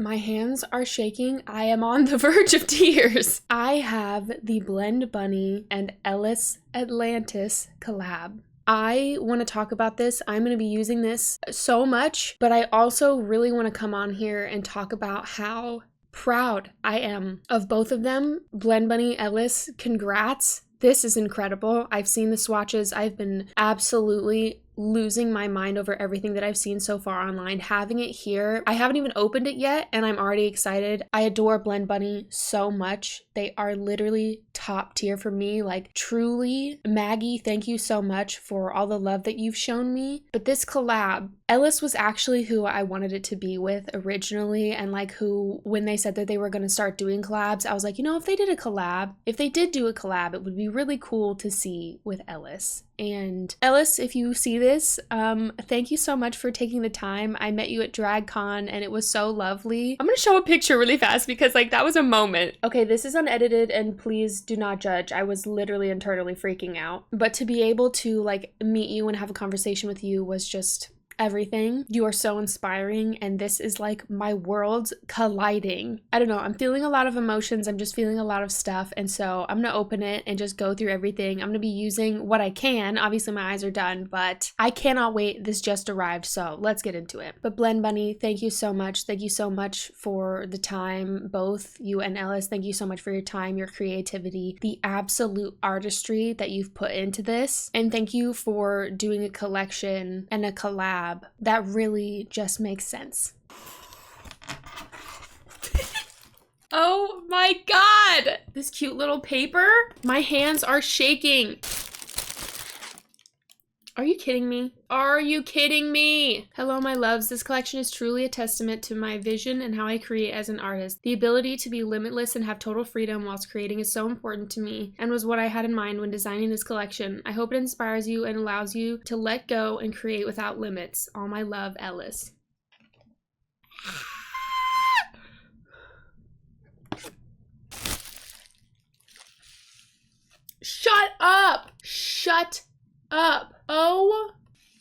My hands are shaking. I am on the verge of tears. I have the Blend Bunny and Ellis Atlantis collab. I want to talk about this. I'm going to be using this so much, but I also really want to come on here and talk about how proud I am of both of them. Blend Bunny, Ellis, congrats. This is incredible. I've seen the swatches. I've been absolutely losing my mind over everything that I've seen so far online. Having it here, I haven't even opened it yet and I'm already excited. I adore Blend Bunny so much. They are literally top tier for me, like truly. Maggie, thank you so much for all the love that you've shown me. But this collab, Ellis was actually who I wanted it to be with originally, and like who, when they said that they were going to start doing collabs, I was like, you know, if they did a collab, if they did do a collab, it would be really cool to see with Ellis. And Ellis, if you see this, thank you so much for taking the time. I met you at DragCon and it was so lovely. I'm gonna show a picture really fast because like that was a moment. Okay, this is unedited and please do not judge. I was literally internally freaking out. But to be able to like meet you and have a conversation with you was just everything. You are so inspiring and this is like my worlds colliding. I don't know, I'm feeling a lot of emotions. I'm just feeling a lot of stuff, and so I'm gonna open it and just go through everything. I'm gonna be using what I can. Obviously my eyes are done, but I cannot wait. This just arrived, so let's get into it. But Blend Bunny, thank you so much. Thank you so much for the time, both you and Ellis. Thank you so much for your time, your creativity, the absolute artistry that you've put into this, and thank you for doing a collection and a collab that really just makes sense. Oh my god! This cute little paper? My hands are shaking. Are you kidding me? Are you kidding me? Hello, my loves. This collection is truly a testament to my vision and how I create as an artist. The ability to be limitless and have total freedom whilst creating is so important to me and was what I had in mind when designing this collection. I hope it inspires you and allows you to let go and create without limits. All my love, Ellis. Shut up! Shut up. Oh,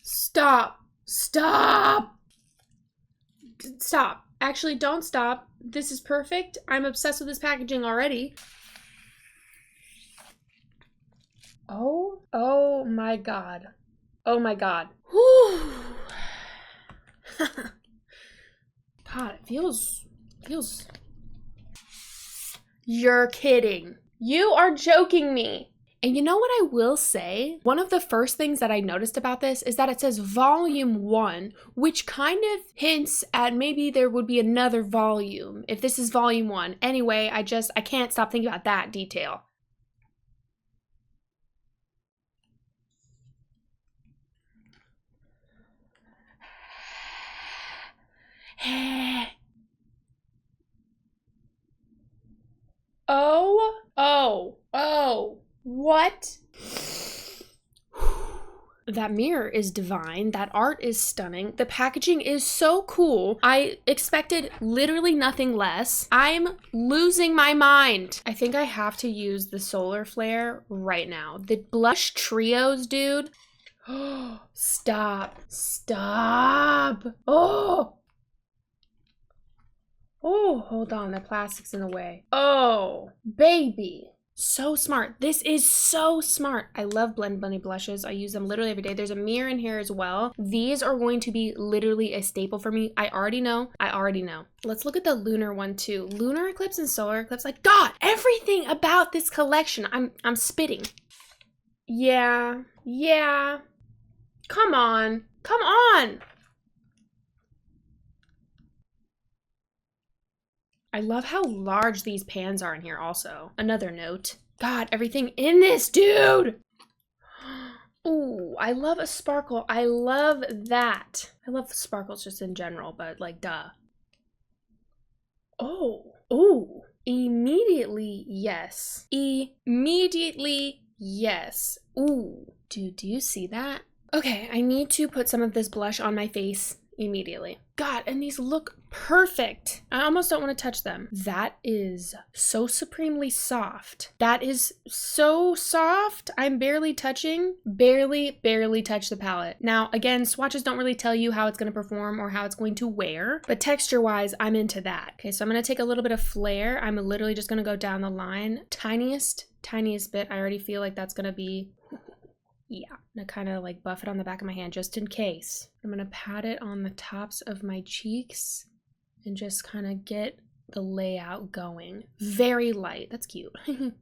stop. Stop. Stop. Actually, don't stop. This is perfect. I'm obsessed with this packaging already. Oh my god. Oh my god. Whew. God, it feels. You're kidding. You are joking me. And you know what I will say? One of the first things that I noticed about this is that it says volume 1, which kind of hints at maybe there would be another volume if this is volume 1. Anyway, I can't stop thinking about that detail. Oh. What? That mirror is divine. That art is stunning. The packaging is so cool. I expected literally nothing less. I'm losing my mind. I think I have to use the solar flare right now. The blush trios, dude. Stop. Stop. Oh, hold on. The plastic's in the way. Oh, baby. So smart. This is so smart. I love Blend Bunny blushes. I use them literally every day. There's a mirror in here as well. These are going to be literally a staple for me. I already know. Let's look at the lunar one too. Lunar eclipse and solar eclipse. Like, God, everything about this collection. I'm spitting. Yeah. Come on. I love how large these pans are in here also. Another note. God, everything in this, dude! Ooh, I love a sparkle. I love that. I love sparkles just in general, but like, duh. Oh, immediately, yes. Immediately, yes. Ooh, dude, do you see that? Okay, I need to put some of this blush on my face immediately. God, and these look perfect. I almost don't want to touch them. That is so supremely soft. That is so soft. I'm barely touching, barely touch the palette. Now, again, swatches don't really tell you how it's going to perform or how it's going to wear, but texture-wise, I'm into that. Okay, so I'm going to take a little bit of flare. I'm literally just going to go down the line. Tiniest bit. I already feel like that's going to be... Yeah, I'm gonna kind of like buff it on the back of my hand just in case. I'm gonna pat it on the tops of my cheeks and just kind of get the layout going. Very light. That's cute.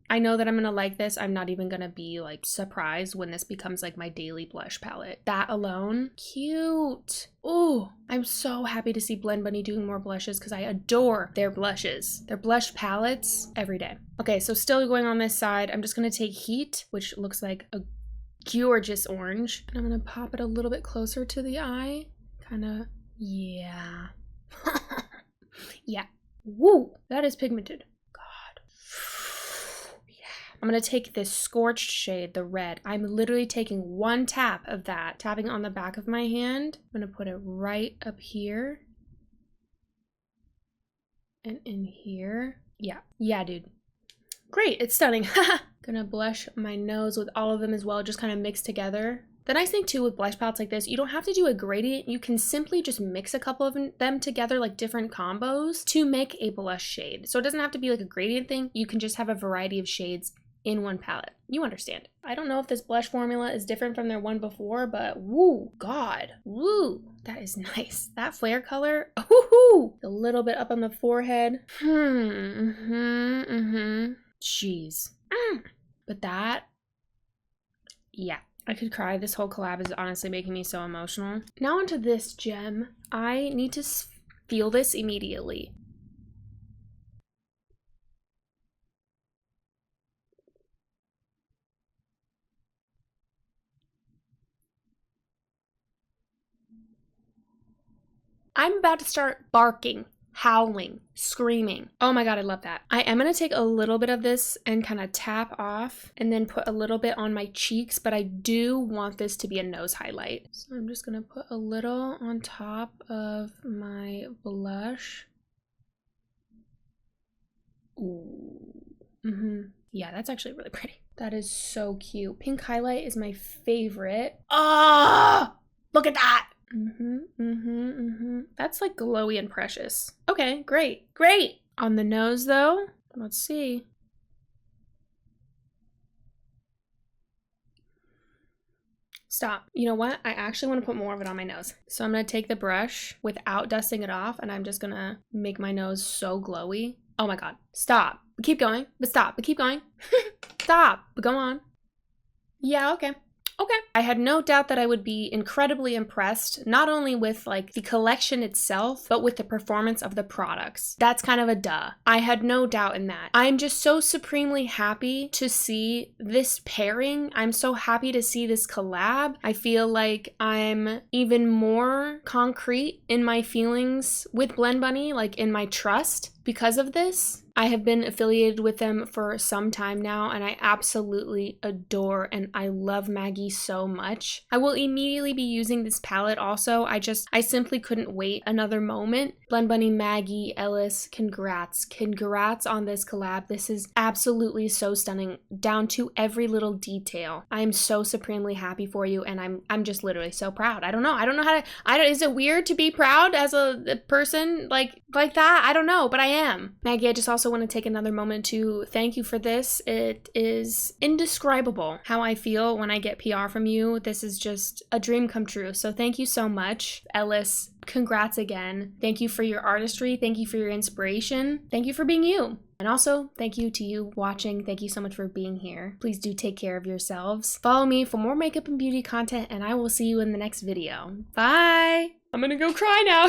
I know that I'm gonna like this. I'm not even gonna be like surprised when this becomes like my daily blush palette. That alone, cute. Oh, I'm so happy to see Blend Bunny doing more blushes because I adore their blushes. Their blush palettes every day. Okay, so still going on this side, I'm just gonna take Heat, which looks like a gorgeous orange, and I'm gonna pop it a little bit closer to the eye. Kind of, yeah. Yeah. Woo, that is pigmented. God. Yeah. I'm gonna take this scorched shade, the red. I'm literally taking one tap of that, tapping on the back of my hand. I'm gonna put it right up here. And in here. Yeah, dude. Great, it's stunning. Gonna blush my nose with all of them as well, just kind of mixed together. The nice thing too with blush palettes like this, you don't have to do a gradient. You can simply just mix a couple of them together, like different combos, to make a blush shade. So it doesn't have to be like a gradient thing. You can just have a variety of shades in one palette. You understand. I don't know if this blush formula is different from their one before, but woo, God, woo, that is nice. That flare color, woohoo! A little bit up on the forehead. Jeez. But that, yeah, I could cry. This whole collab is honestly making me so emotional. Now onto this gem. I need to feel this immediately. I'm about to start barking, howling, screaming. Oh my God, I love that. I am gonna take a little bit of this and kind of tap off and then put a little bit on my cheeks, but I do want this to be a nose highlight. So I'm just gonna put a little on top of my blush. Ooh. Yeah, that's actually really pretty. That is so cute. Pink highlight is my favorite. Oh, look at that. That's like glowy and precious. Okay, great. On the nose though, let's see. Stop. You know what? I actually want to put more of it on my nose. So I'm gonna take the brush without dusting it off, and I'm just gonna make my nose so glowy. Oh my God. Stop. Keep going. But stop. But keep going. Stop. But go on. Yeah, okay. Okay. I had no doubt that I would be incredibly impressed, not only with like the collection itself, but with the performance of the products. That's kind of a duh. I had no doubt in that. I'm just so supremely happy to see this pairing. I'm so happy to see this collab. I feel like I'm even more concrete in my feelings with Blend Bunny, like in my trust because of this. I have been affiliated with them for some time now, and I absolutely adore and I love Maggie so much. I will immediately be using this palette also. I simply couldn't wait another moment. Blend Bunny, Maggie, Ellis, congrats. Congrats on this collab. This is absolutely so stunning, down to every little detail. I am so supremely happy for you, and I'm just literally so proud. I don't know how to, is it weird to be proud as a person like that? I don't know, but I am. Maggie, I just also want to take another moment to thank you for this. It is indescribable how I feel when I get PR from you. This is just a dream come true. So thank you so much. Ellis, congrats again. Thank you for your artistry. Thank you for your inspiration. Thank you for being you. And also, thank you to you watching. Thank you so much for being here. Please do take care of yourselves. Follow me for more makeup and beauty content, and I will see you in the next video. Bye! I'm gonna go cry now.